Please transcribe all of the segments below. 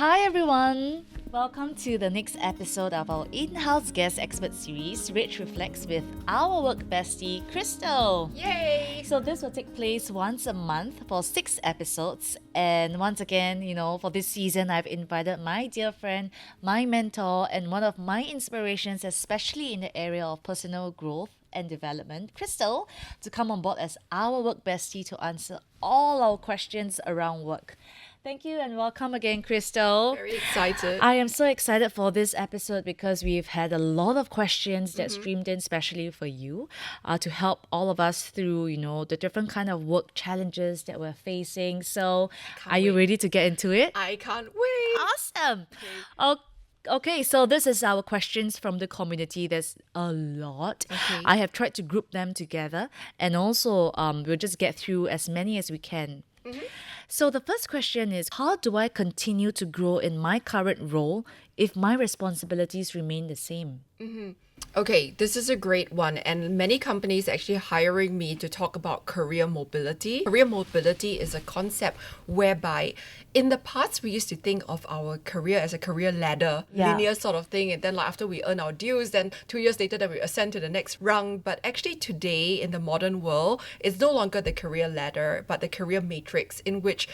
Hi everyone! Welcome to the next episode of our in-house guest expert series, which reflects with our work bestie, Crystal. Yay! So this will take place once a month for 6 episodes. And once again, for this season, I've invited my dear friend, my mentor, and one of my inspirations, especially in the area of personal growth and development, Crystal, to come on board as our work bestie to answer all our questions around work. Thank you and welcome again, Crystal. Very excited. I am so excited for this episode because we've had a lot of questions that streamed in, especially for you, to help all of us through, the different kind of work challenges that we're facing. So, are you ready to get into it? I can't wait. Awesome. Okay, so this is our questions from the community. There's a lot. Okay. I have tried to group them together, and also we'll just get through as many as we can. So the first question is, how do I continue to grow in my current role if my responsibilities remain the same? Okay, this is a great one, and many companies actually hiring me to talk about career mobility. Career mobility is a concept whereby in the past we used to think of our career as a career ladder, linear sort of thing, and then after we earn our dues, then 2 years later then we ascend to the next rung. But actually today in the modern world, it's no longer the career ladder, but the career matrix, in which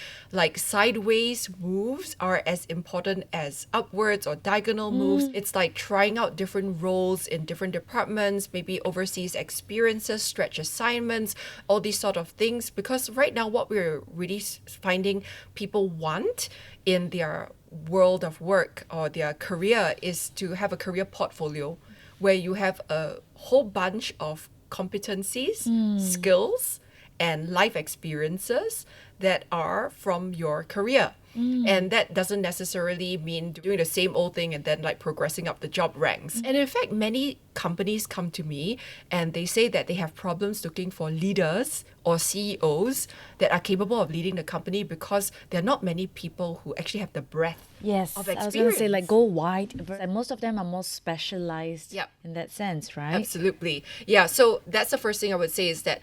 sideways moves are as important as upwards or diagonal moves. It's like trying out different roles in different departments, maybe overseas experiences, stretch assignments, all these sort of things. Because right now what we're really finding people want in their world of work or their career is to have a career portfolio where you have a whole bunch of competencies, skills, and life experiences that are from your career. And that doesn't necessarily mean doing the same old thing and then progressing up the job ranks. And in fact, many companies come to me and they say that they have problems looking for leaders or CEOs that are capable of leading the company because there are not many people who actually have the breadth Yes, of I was experience. going to say go wide. And most of them are more specialized in that sense, right? Absolutely. Yeah, so that's the first thing I would say is that,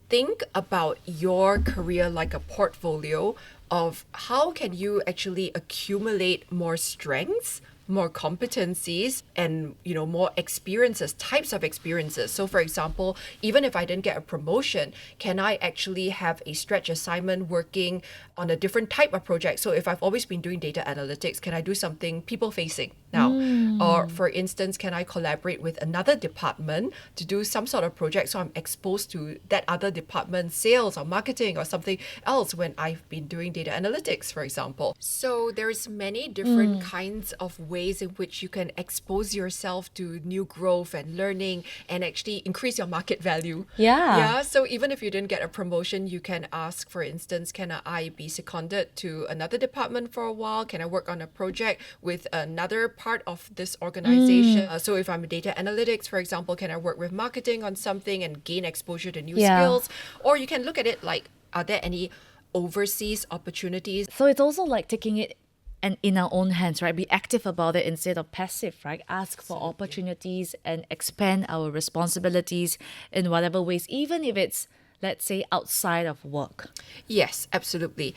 think about your career like a portfolio of how can you actually accumulate more strengths, more competencies, and more experiences, types of experiences. So for example, even if I didn't get a promotion, can I actually have a stretch assignment working on a different type of project? So if I've always been doing data analytics, can I do something people facing now? Or for instance, can I collaborate with another department to do some sort of project so I'm exposed to that other department, sales or marketing or something else when I've been doing data analytics, for example. So there's many different kinds of ways in which you can expose yourself to new growth and learning and actually increase your market value. Yeah. So even if you didn't get a promotion, you can ask, for instance, can I be seconded to another department for a while? Can I work on a project with another part of this organization? So if I'm a data analytics, for example, can I work with marketing on something and gain exposure to new skills? Or you can look at it like, are there any overseas opportunities? So it's also like taking it and in our own hands, right? Be active about it instead of passive, right? Ask for opportunities and expand our responsibilities in whatever ways, even if it's, let's say, outside of work. Yes, absolutely.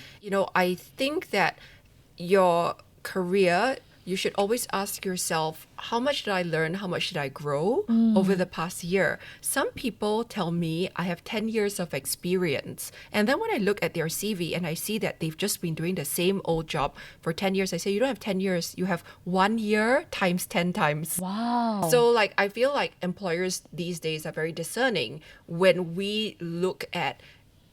I think that your career, you should always ask yourself, how much did I learn? How much did I grow over the past year? Some people tell me I have 10 years of experience. And then when I look at their CV and I see that they've just been doing the same old job for 10 years, I say, you don't have 10 years. You have 1 year times 10 times. Wow. So I feel like employers these days are very discerning. When we look at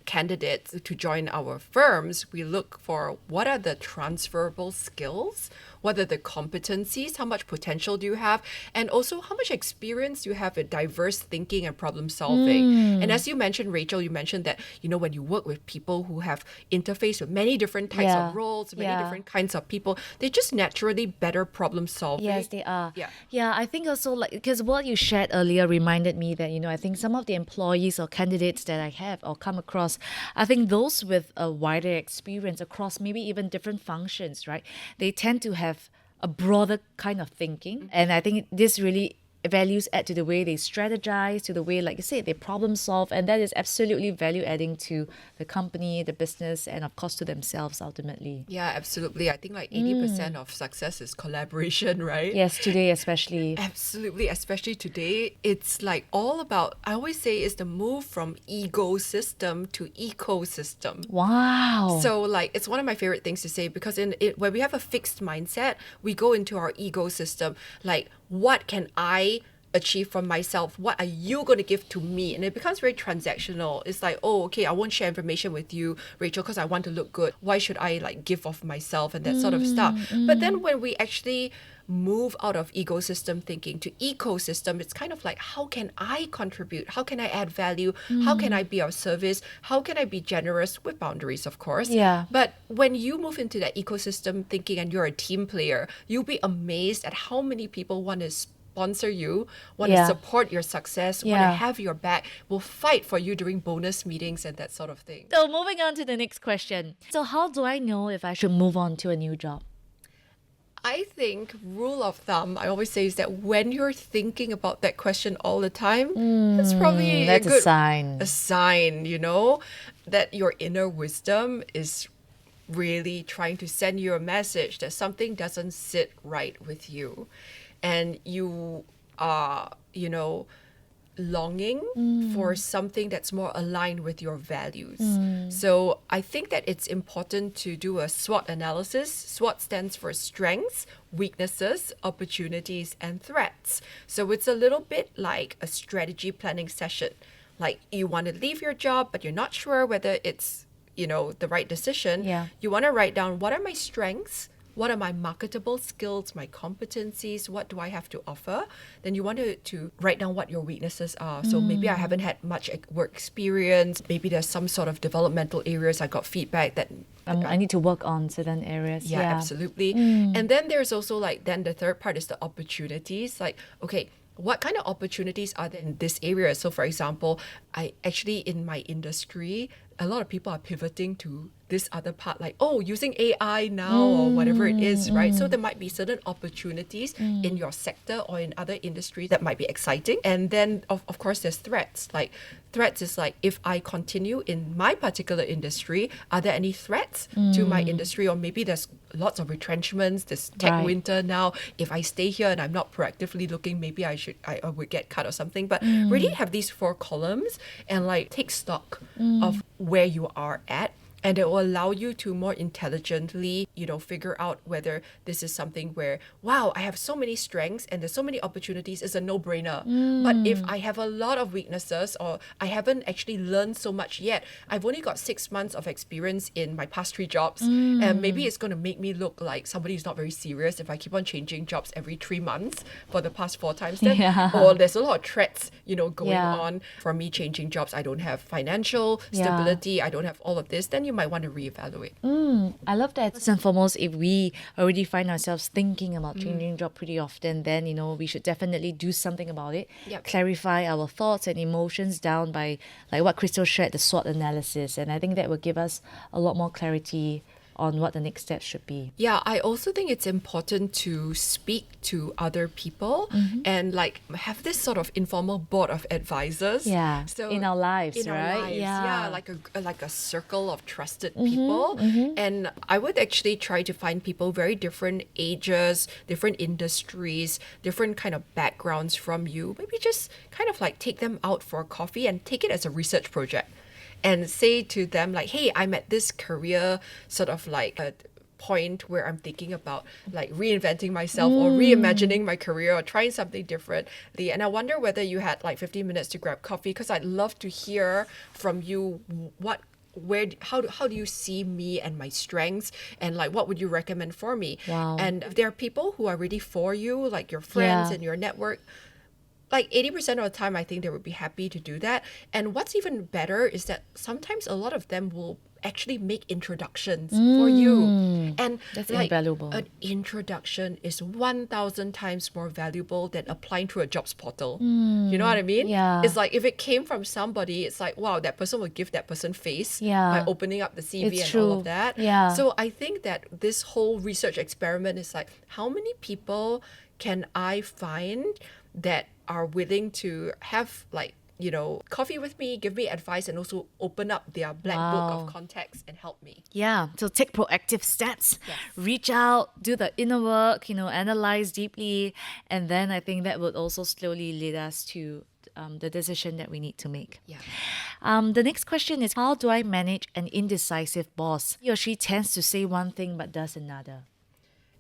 candidates to join our firms, we look for what are the transferable skills, what are the competencies, how much potential do you have, and also how much experience do you have with diverse thinking and problem solving. And as you mentioned, Rachel, you mentioned that, when you work with people who have interfaced with many different types of roles, many different kinds of people, they're just naturally better problem solving. Yes, they are. Yeah. I think also because what you shared earlier reminded me that, I think some of the employees or candidates that I have or come across, I think those with a wider experience across maybe even different functions, right? They tend to have a broader kind of thinking. And I think this really values add to the way they strategize, to the way, like you said, they problem solve, and that is absolutely value adding to the company, the business, and of course to themselves ultimately. Yeah, absolutely. I think like 80% of success is collaboration, right? Yes, today especially. Absolutely, especially today, it's like all about, I always say, it's the move from ecosystem to ecosystem. Wow. So like it's one of my favorite things to say because in it when we have a fixed mindset, we go into our ecosystem like what can I achieve for myself? What are you going to give to me? And it becomes very transactional. It's like, oh, okay, I won't share information with you, Rachel, because I want to look good. Why should I like give of myself and that sort of stuff? But then when we actually move out of ecosystem thinking to ecosystem, it's kind of like, how can I contribute? How can I add value? How can I be of service? How can I be generous with boundaries, of course? Yeah. But when you move into that ecosystem thinking and you're a team player, you'll be amazed at how many people want to sponsor you, want to Yeah. support your success, want to Yeah. have your back, will fight for you during bonus meetings and that sort of thing. So moving on to the next question. So how do I know if I should move on to a new job? I think rule of thumb, I always say, is that when you're thinking about that question all the time, it's probably That's a good sign. a sign, that your inner wisdom is really trying to send you a message that something doesn't sit right with you. And you are, longing for something that's more aligned with your values. So I think that it's important to do a SWOT analysis. SWOT stands for strengths, weaknesses, opportunities, and threats. So it's a little bit like a strategy planning session. Like you want to leave your job, but you're not sure whether it's, the right decision. Yeah. You want to write down what are my strengths, what are my marketable skills, my competencies, what do I have to offer? Then you want to write down what your weaknesses are. So maybe I haven't had much work experience. Maybe there's some sort of developmental areas I got feedback that I need to work on certain areas. yeah, absolutely. And then there's also like, then the third part is the opportunities. Like, okay, what kind of opportunities are there in this area? So for example, I actually in my industry, a lot of people are pivoting to this other part, like, oh, using AI now or whatever it is, right? So there might be certain opportunities in your sector or in other industries that might be exciting. And then, of course, there's threats. Like, threats is like, if I continue in my particular industry, are there any threats to my industry? Or maybe there's lots of retrenchments, there's tech Right. winter now. If I stay here and I'm not proactively looking, maybe I would get cut or something. But really have these 4 columns and like take stock of where you are at. And it will allow you to more intelligently, figure out whether this is something where, wow, I have so many strengths and there's so many opportunities, it's a no-brainer. But if I have a lot of weaknesses or I haven't actually learned so much yet, I've only got 6 months of experience in my past 3 jobs, and maybe it's going to make me look like somebody who's not very serious if I keep on changing jobs every 3 months for the past 4 times. Then, Yeah. or there's a lot of threats, going Yeah. on for me changing jobs. I don't have financial Yeah. stability. I don't have all of this. Then you might want to reevaluate. I love that. First and foremost, if we already find ourselves thinking about changing job pretty often, then we should definitely do something about it. Yep. Clarify our thoughts and emotions down by like what Crystal shared, the SWOT analysis, and I think that will give us a lot more clarity on what the next steps should be. Yeah, I also think it's important to speak to other people and like have this sort of informal board of advisors. Yeah, So in our lives, in our right? lives, Yeah. like a circle of trusted people. And I would actually try to find people very different ages, different industries, different kind of backgrounds from you. Maybe just kind of like take them out for a coffee and take it as a research project. And say to them like, hey, I'm at this career sort of like a point where I'm thinking about like reinventing myself or reimagining my career or trying something differently. And I wonder whether you had like 15 minutes to grab coffee, because I'd love to hear from you how do you see me and my strengths, and like what would you recommend for me? Wow. And if there are people who are really for you, like your friends Yeah. and your network, like 80% of the time, I think they would be happy to do that. And what's even better is that sometimes a lot of them will actually make introductions for you. And That's like invaluable. an introduction is 1,000 times more valuable than applying through a jobs portal. You know what I mean? Yeah. It's like if it came from somebody, it's like, wow, that person will give that person face Yeah. by opening up the CV It's and all true. of that. Yeah. So I think that this whole research experiment is like, how many people can I find that are willing to have like, you know, coffee with me, give me advice, and also open up their black book of Wow. contacts and help me. Yeah, so take proactive steps, Yes. reach out, do the inner work, analyze deeply, and then I think that would also slowly lead us to the decision that we need to make. Yeah. The next question is, how do I manage an indecisive boss? He or she tends to say one thing but does another.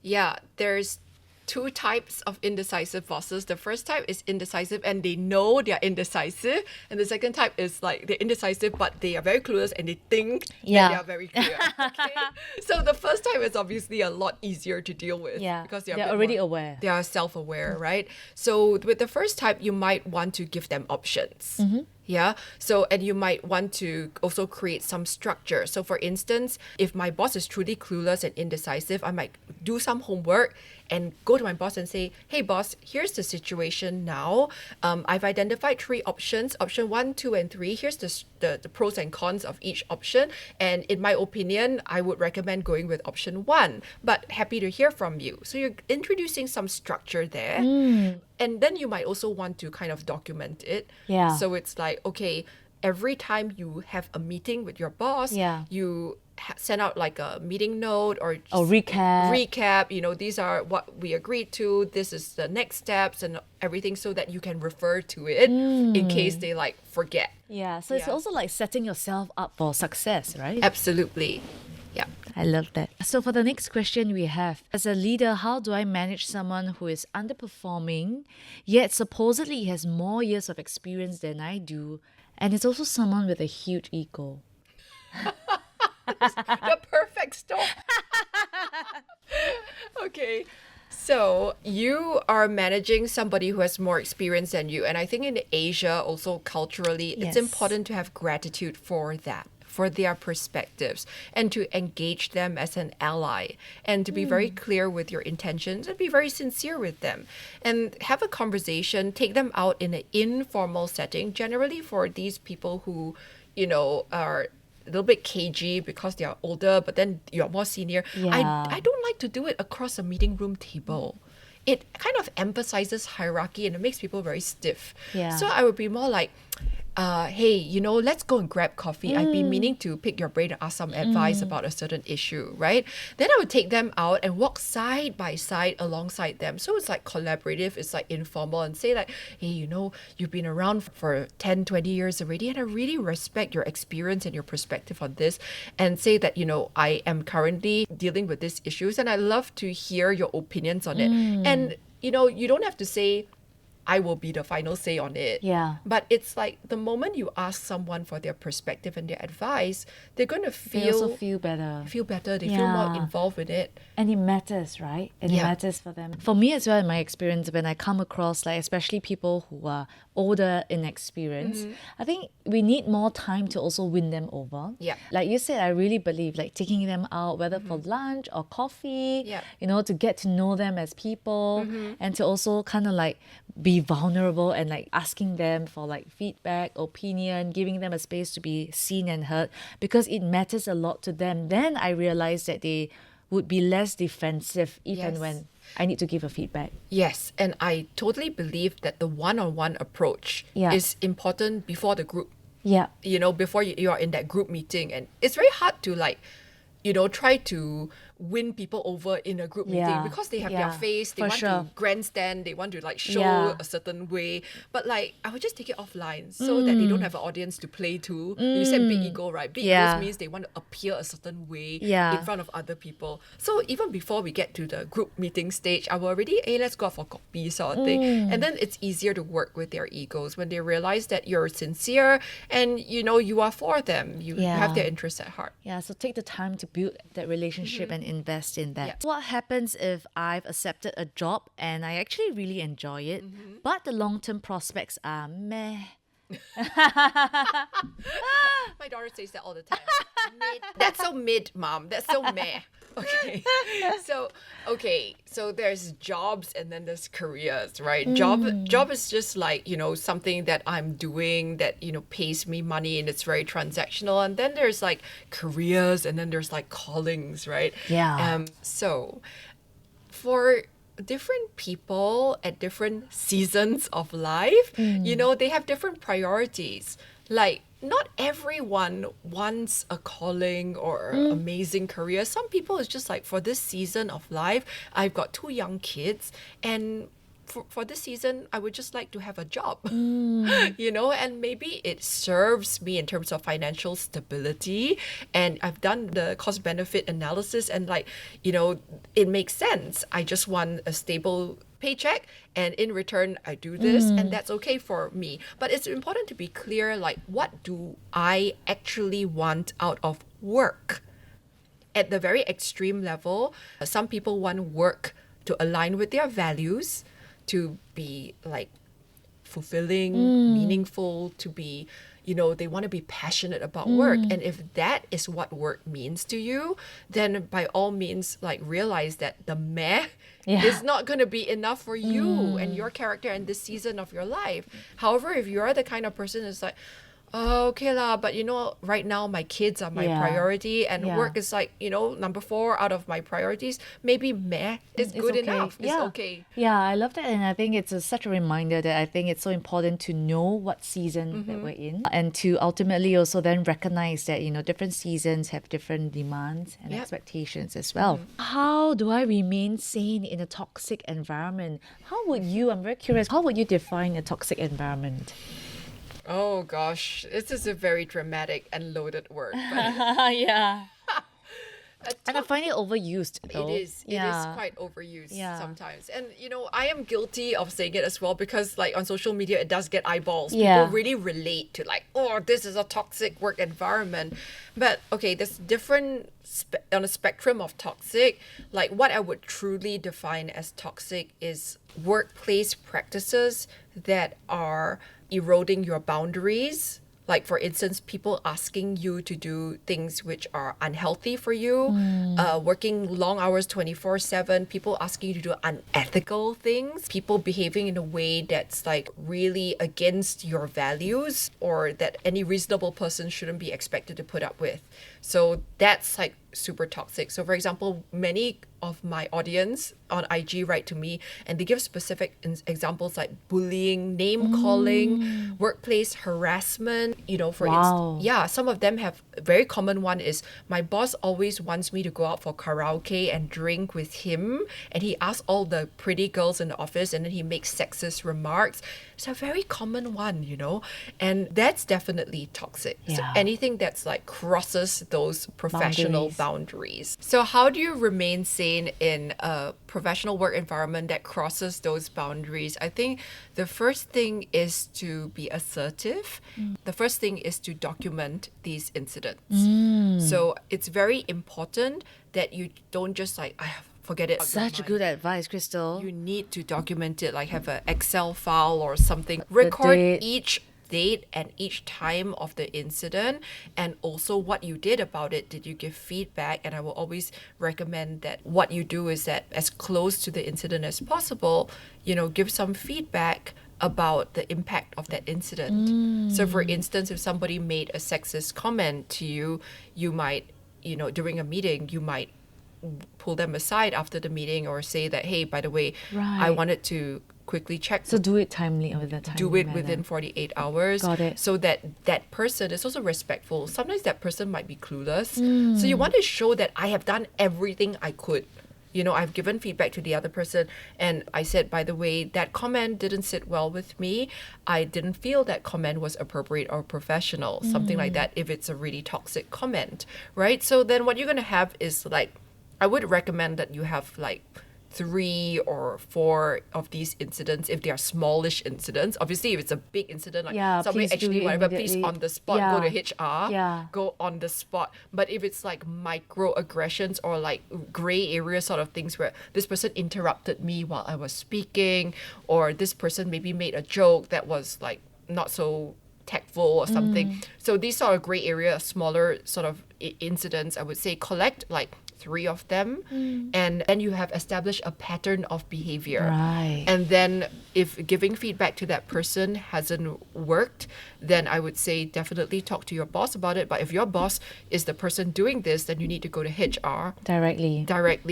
Yeah, there's two types of indecisive bosses. The first type is indecisive and they know they're indecisive. And the second type is like they're indecisive but they are very clueless and they think Yeah. that they are very clear. Okay? So the first type is obviously a lot easier to deal with. Yeah, Because they're a bit already more- aware. They are self-aware, right? So with the first type, you might want to give them options. Yeah. So, and you might want to also create some structure. So, for instance, if my boss is truly clueless and indecisive, I might do some homework and go to my boss and say, hey, boss, here's the situation now. I've identified 3 options, option 1, 2, and 3. Here's the pros and cons of each option. And in my opinion, I would recommend going with option 1, but happy to hear from you. So, you're introducing some structure there. And then you might also want to kind of document it. Yeah. So it's like, okay, every time you have a meeting with your boss, Yeah. you send out like a meeting note or Or recap. recap, these are what we agreed to, this is the next steps and everything, so that you can refer to it in case they like forget. Yeah, so it's Yeah. also like setting yourself up for success, right? Absolutely. Yeah. I love that. So for the next question we have, as a leader, how do I manage someone who is underperforming, yet supposedly has more years of experience than I do, and is also someone with a huge ego? The perfect storm. Okay. So you are managing somebody who has more experience than you. And I think in Asia, also culturally, Yes. it's important to have gratitude for that, for their perspectives, and to engage them as an ally, and to be very clear with your intentions and be very sincere with them. And have a conversation, take them out in an informal setting, generally for these people who, are a little bit cagey because they are older, but then you're more senior. Yeah. I don't like to do it across a meeting room table. It kind of emphasizes hierarchy and it makes people very stiff. Yeah. So I would be more like, hey, let's go and grab coffee. I've been meaning to pick your brain and ask some advice about a certain issue, right? Then I would take them out and walk side by side alongside them. So it's like collaborative, it's like informal, and say like, hey, you've been around for 10, 20 years already, and I really respect your experience and your perspective on this. And say that, I am currently dealing with these issues and I love to hear your opinions on it. And, you don't have to say, I will be the final say on it. Yeah. But it's like the moment you ask someone for their perspective and their advice, they're going to They also feel feel better. better. They feel more Yeah. involved with it. And it matters, right? And it Yeah. matters for them. For me as well, in my experience, when I come across, like, especially people who are older in experience, I think we need more time to also win them over. Yeah. Like you said, I really believe, like, taking them out, whether for lunch or coffee, Yeah. to get to know them as people and to also kind of like be vulnerable and like asking them for like feedback, opinion, giving them a space to be seen and heard, because it matters a lot to them. Then I realized that they would be less defensive even Yes. when I need to give a feedback. Yes, and I totally believe that the one-on-one approach Yeah. is important before the group. Yeah. Before you are in that group meeting. And it's very hard to like, try to win people over in a group meeting Yeah, because they have yeah, their face, they for want sure. to grandstand, they want to like show Yeah. a certain way. But like, I would just take it offline so that they don't have an audience to play to. You said big ego, right? Big Yeah. egos means they want to appear a certain way Yeah. in front of other people. So even before we get to the group meeting stage, I will already, hey, let's go out for coffee sort of thing. And then it's easier to work with their egos when they realize that you're sincere and you are for them. You have their interests at heart. Yeah, so take the time to build that relationship and invest in that. Yeah. What happens if I've accepted a job and I actually really enjoy it, but the long-term prospects are meh? My daughter says that all the time. Mid. That's so mid, mom. That's so meh. Okay. So there's jobs and then there's careers, right? Job is just like, something that I'm doing that, pays me money and it's very transactional. And then there's like careers and then there's like callings, right? Yeah. So for different people at different seasons of life, they have different priorities. Like, not everyone wants a calling or amazing career. Some people it's just like, for this season of life, I've got two young kids, and for this season, I would just like to have a job, and maybe it serves me in terms of financial stability. And I've done the cost benefit analysis, and it makes sense. I just want a stable paycheck, and in return I do this, and that's okay for me. But it's important to be clear, like, what do I actually want out of work? At the very extreme level, some people want work to align with their values, to be like fulfilling, meaningful, to be, they want to be passionate about work. And if that is what work means to you, then by all means, like, realize that the meh is not going to be enough for you and your character in this season of your life. However, if you're the kind of person who's like, oh, okay lah, but right now my kids are my priority, and work is like, number 4 out of my priorities, maybe meh is good okay. enough. It's okay. Yeah, I love that. And I think it's such a reminder that I think it's so important to know what season that we're in, and to ultimately also then recognize that, different seasons have different demands and expectations as well. How do I remain sane in a toxic environment? I'm very curious, how would you define a toxic environment? Oh gosh, this is a very dramatic and loaded word. But Yeah. And I find it overused though. it is quite overused Yeah. sometimes. And I am guilty of saying it as well, because like on social media it does get eyeballs. Yeah. People really relate to like, oh, this is a toxic work environment. But okay, there's different on a spectrum of toxic. Like, what I would truly define as toxic is workplace practices that are eroding your boundaries. Like, for instance, people asking you to do things which are unhealthy for you, working long hours 24/7, people asking you to do unethical things, people behaving in a way that's like really against your values, or that any reasonable person shouldn't be expected to put up with. So that's like super toxic. So for example, many of my audience on IG write to me, and they give specific examples like bullying, name calling, workplace harassment. For Wow. instance, some of them have a very common one is, my boss always wants me to go out for karaoke and drink with him, and he asks all the pretty girls in the office, and then he makes sexist remarks. It's a very common one, and that's definitely toxic. So Yeah. anything that's like crosses those professional boundaries. So how do you remain sane in a professional work environment that crosses those boundaries? I think the first thing is to be assertive. The first thing is to document these incidents. So it's very important that you don't just like, forget it. Such good advice, Crystal. You need to document it, like have an Excel file or something. Record date. each date and each time of the incident, and also what you did about it. Did you give feedback? And I will always recommend that what you do is that, as close to the incident as possible, give some feedback about the impact of that incident. So for instance, if somebody made a sexist comment to you, you might, during a meeting, you might pull them aside after the meeting, or say that, hey, by the way, I Right. wanted to quickly check. So do it timely with the time. Do it within 48 hours. Got it. So that that person is also respectful. Sometimes that person might be clueless. So you want to show that I have done everything I could. I've given feedback to the other person, and I said, by the way, that comment didn't sit well with me. I didn't feel that comment was appropriate or professional, something like that, if it's a really toxic comment, right? So then what you're going to have is like, I would recommend that you have like 3 or 4 of these incidents if they are smallish incidents. Obviously, if it's a big incident, like somebody please do actually it whatever, please immediately. on the spot go to HR, Yeah. go on the spot. But if it's like microaggressions or like gray area sort of things, where this person interrupted me while I was speaking, or this person maybe made a joke that was like not so tactful or something. So these sort of gray area, smaller sort of incidents, I would say collect like 3 of them, and then you have established a pattern of behavior. Right. And then if giving feedback to that person hasn't worked, then I would say definitely talk to your boss about it. But if your boss is the person doing this, then you need to go to HR directly,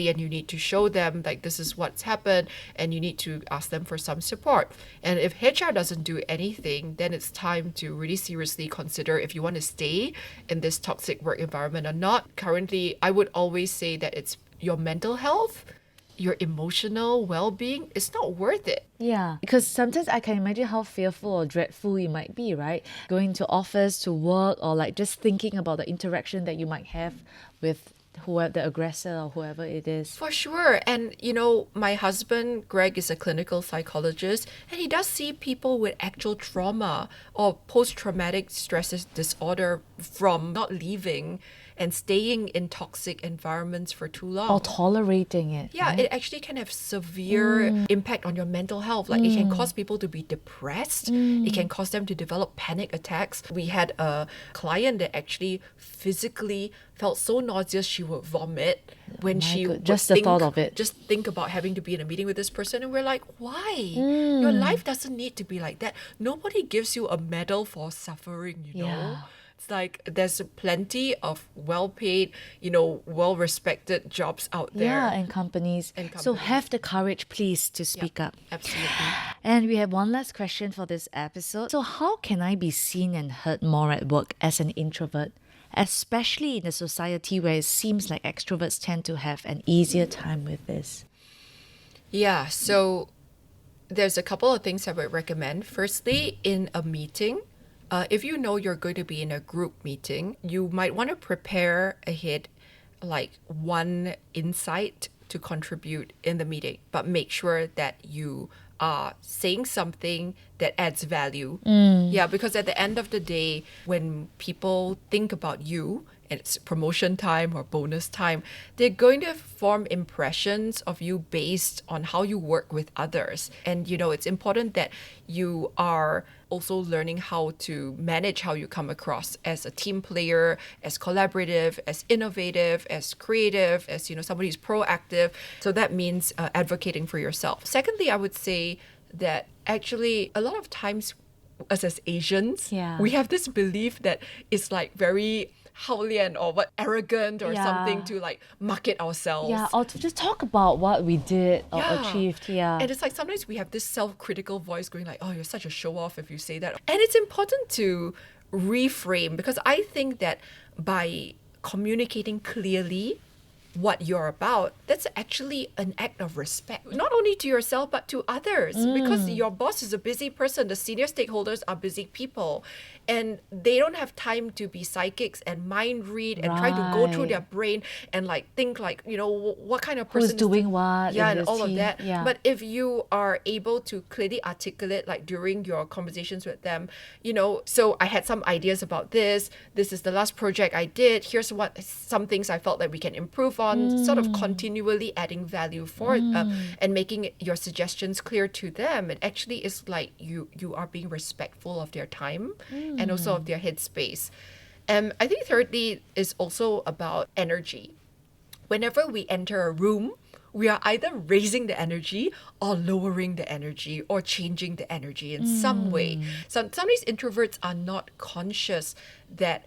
and you need to show them like this is what's happened, and you need to ask them for some support. And if HR doesn't do anything, then it's time to really seriously consider if you want to stay in this toxic work environment or not. Currently, I would always say that it's your mental health, your emotional well-being. It's not worth it. Yeah, because sometimes I can imagine how fearful or dreadful you might be, right? Going to office to work, or like just thinking about the interaction that you might have with whoever the aggressor or whoever it is. For sure. And, my husband, Greg, is a clinical psychologist, and he does see people with actual trauma or post-traumatic stress disorder from not leaving and staying in toxic environments for too long. Or tolerating it. Yeah, right? it actually can have severe impact on your mental health. Like it can cause people to be depressed. It can cause them to develop panic attacks. We had a client that actually physically felt so nauseous she would vomit when she would just the thought of it. Just think about having to be in a meeting with this person, and we're like, why? Your life doesn't need to be like that. Nobody gives you a medal for suffering, you know. Yeah. It's like there's plenty of well-paid, well-respected jobs out there. Yeah, and companies. And So companies. have the courage, please, to speak up. Absolutely. And we have one last question for this episode. So how can I be seen and heard more at work as an introvert, especially in a society where it seems like extroverts tend to have an easier time with this? Yeah, so there's a couple of things I would recommend. Firstly, in a meeting, if you know you're going to be in a group meeting, you might want to prepare ahead like one insight to contribute in the meeting, but make sure that you are saying something that adds value. Yeah, because at the end of the day, when people think about you, and it's promotion time or bonus time, they're going to form impressions of you based on how you work with others. And, it's important that you are also learning how to manage how you come across as a team player, as collaborative, as innovative, as creative, as, somebody who's proactive. So that means advocating for yourself. Secondly, I would say that actually a lot of times us as Asians, Yeah. we have this belief that it's like very Haolian or arrogant or Yeah. something to like market ourselves. Yeah, or to just talk about what we did or achieved. Yeah. And it's like sometimes we have this self-critical voice going like, oh, you're such a show-off if you say that. And it's important to reframe, because I think that by communicating clearly what you're about, that's actually an act of respect, not only to yourself but to others, because your boss is a busy person, the senior stakeholders are busy people, and they don't have time to be psychics and mind read and try to go through Right. their brain and like think like, what kind of Who's person is doing what yeah, in and this all of team. that. Yeah. But if you are able to clearly articulate like during your conversations with them, so I had some ideas about this is the last project I did, here's what some things I felt that we can improve on, sort of continually adding value for and making your suggestions clear to them. It actually is like you are being respectful of their time and also of their headspace. I think thirdly is also about energy. Whenever we enter a room, we are either raising the energy or lowering the energy or changing the energy in some way. Some of these introverts are not conscious that,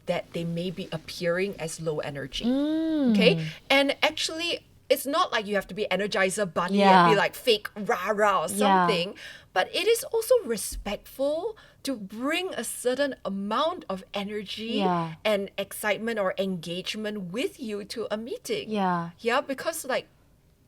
that they may be appearing as low energy. Okay? And actually, it's not like you have to be Energizer Bunny Yeah. and be like fake rah-rah or something. But it is also respectful to bring a certain amount of energy Yeah. and excitement or engagement with you to a meeting. Yeah. Yeah, because like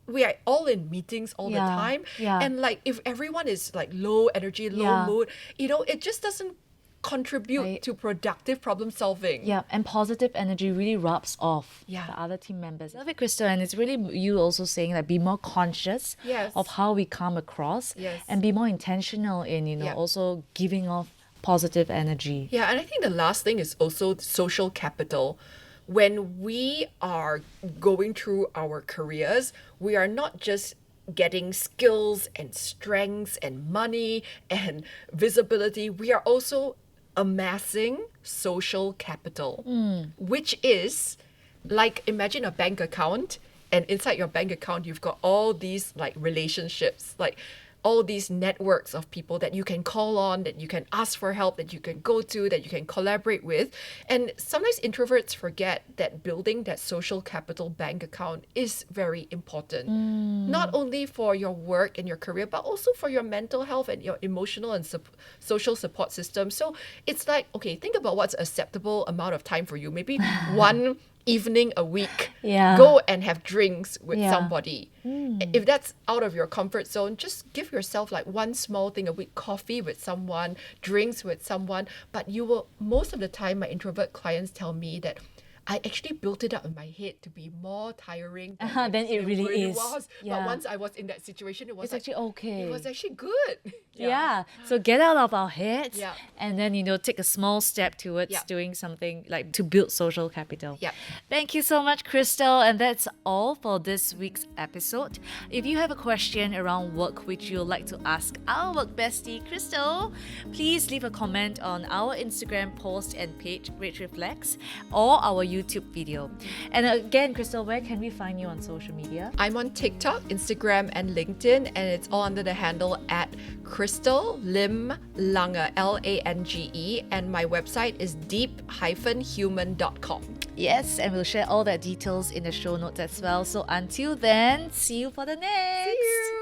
we are all in meetings all the Yeah. time. Yeah. And like if everyone is like low energy, low Yeah. mood, it just doesn't contribute Right. to productive problem solving. Yeah, and positive energy really rubs off Yeah. the other team members. Love it, Crystal. And it's really you also saying that be more conscious Yes. of how we come across Yes. and be more intentional in, Yeah. also giving off positive energy. Yeah, and I think the last thing is also social capital. When we are going through our careers, we are not just getting skills and strengths and money and visibility. We are also amassing social capital, which is like imagine a bank account, and inside your bank account you've got all these like relationships, like all these networks of people that you can call on, that you can ask for help, that you can go to, that you can collaborate with. And sometimes introverts forget that building that social capital bank account is very important, not only for your work and your career, but also for your mental health and your emotional and social support system. So it's like, okay, think about what's acceptable amount of time for you. Maybe one evening a week, Yeah. go and have drinks with Yeah. somebody. If that's out of your comfort zone, just give yourself like one small thing a week, coffee with someone, drinks with someone. But you will, most of the time, my introvert clients tell me that I actually built it up in my head to be more tiring Than it really is. was. Yeah. But once I was in that situation, it was It's like, actually okay. it was actually good. Yeah. So get out of our heads Yeah. and then, take a small step towards Yeah. doing something like to build social capital. Yeah. Thank you so much, Crystal. And that's all for this week's episode. If you have a question around work which you'd like to ask our work bestie, Crystal, please leave a comment on our Instagram post and page, Rich Reflects, or our YouTube video. And again, Crystal, where can we find you on social media? I'm on TikTok, Instagram, and LinkedIn, and it's all under the handle at Crystal Lim-Lange, Lange, and my website is deep-human.com. Yes, and we'll share all that details in the show notes as well. So until then, see you for the next. See you.